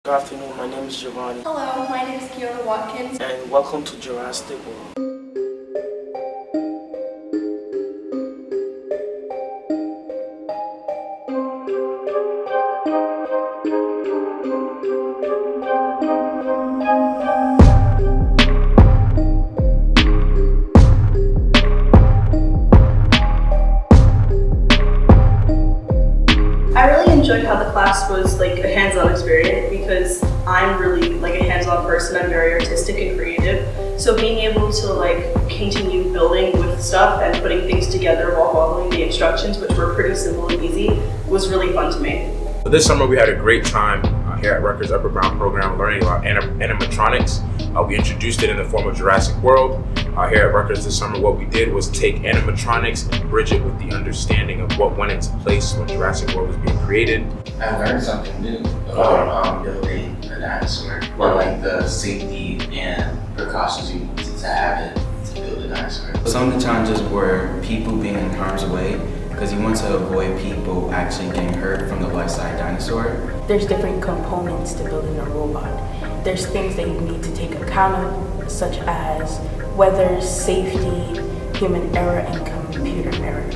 Good afternoon, my name is Giovanni. Hello, my name is Kiona Watkins. And welcome to Jurassic World. I really enjoyed how the class was like a hands-on experience because I'm really like a hands-on person. I'm very artistic and creative. So being able to like continue building with stuff and putting things together while following the instructions, which were pretty simple and easy, was really fun to me. This summer we had a great time here at Rutgers Upper Brown program learning about animatronics. We introduced it in the form of Jurassic World. Here at Rutgers this summer, what we did was take animatronics and bridge it with the understanding of what went into place when Jurassic World was being created. I learned something new about building a dinosaur, or like the safety and precautions you need to have it to build a dinosaur. Some of the challenges were people being in harm's way, because you want to avoid people actually getting hurt from the life-size dinosaur. There's different components to building a robot. There's things that you need to take account of, such as weather, safety, human error, and computer error.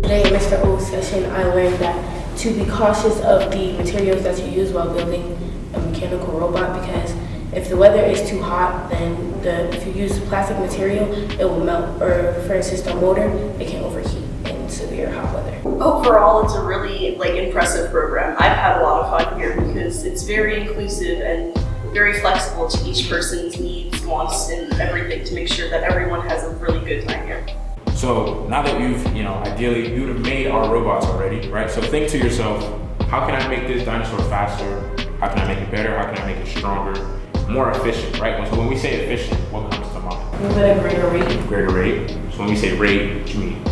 Today in Mr. O's session, I learned that to be cautious of the materials that you use while building a mechanical robot, because if the weather is too hot, then if you use plastic material, it will melt. Or for instance, the motor, it can overheat in severe hot weather. Overall, it's a really like impressive program. I've had a lot of fun here because it's very inclusive and very flexible to each person's needs, wants, and everything to make sure that everyone has a really good time here. So now that you've, ideally you would have made our robots already, right? So think to yourself, how can I make this dinosaur faster? How can I make it better? How can I make it stronger? More efficient, right? So when we say efficient, what comes to mind? Move at a greater rate. Greater rate. So when we say rate, what do you mean?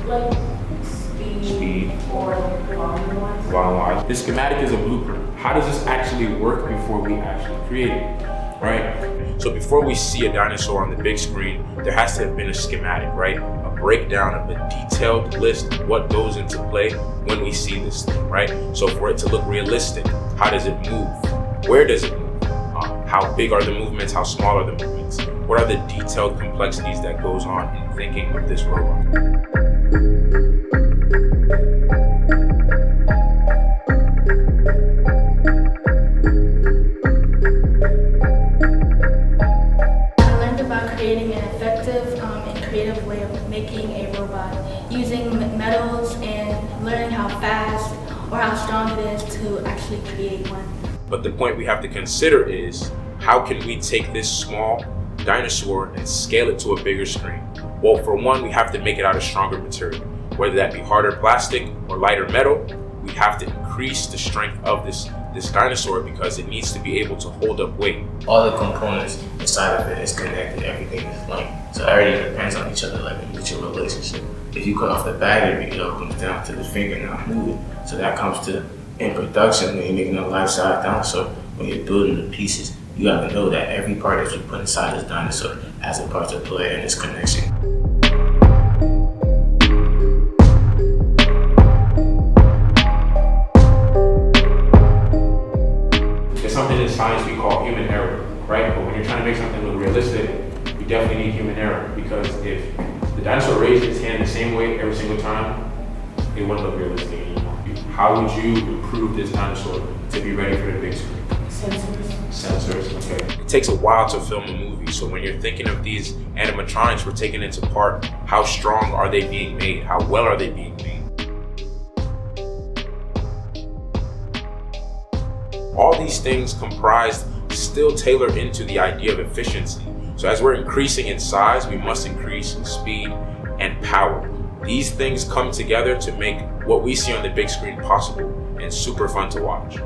Like speed. Or volume-wise. Volume-wise. This schematic is a blueprint. How does this actually work before we actually create it, right? So before we see a dinosaur on the big screen, there has to have been a schematic, right? A breakdown of a detailed list of what goes into play when we see this thing, right? So for it to look realistic, how does it move? Where does it move? How big are the movements? How small are the movements? What are the detailed complexities that goes on in thinking of this robot? I learned about creating an effective and creative way of making a robot, using metals and learning how fast or how strong it is to actually create one. But the point we have to consider is, how can we take this small dinosaur and scale it to a bigger screen? Well, for one, we have to make it out of stronger material. Whether that be harder plastic or lighter metal, we have to increase the strength of this dinosaur because it needs to be able to hold up weight. All the components inside of it is connected, everything is linked. So everything depends on each other, like a mutual relationship. If you cut off the battery, it all comes down to the finger not moving. So that comes to in production when you're making a life-size dinosaur. When you're building the pieces, you gotta know that every part that you put inside this dinosaur has a part to play in this connection. There's something in science we call human error, right? But when you're trying to make something look realistic, you definitely need human error, because if the dinosaur raised its hand the same way every single time, it wouldn't look realistic anymore. How would you improve this dinosaur to be ready for the big screen? Sensors, okay. It takes a while to film a movie, so when you're thinking of these animatronics, we're taking into part how strong are they being made, how well are they being made. All these things comprised still tailor into the idea of efficiency. So as we're increasing in size, we must increase in speed and power. These things come together to make what we see on the big screen possible and super fun to watch.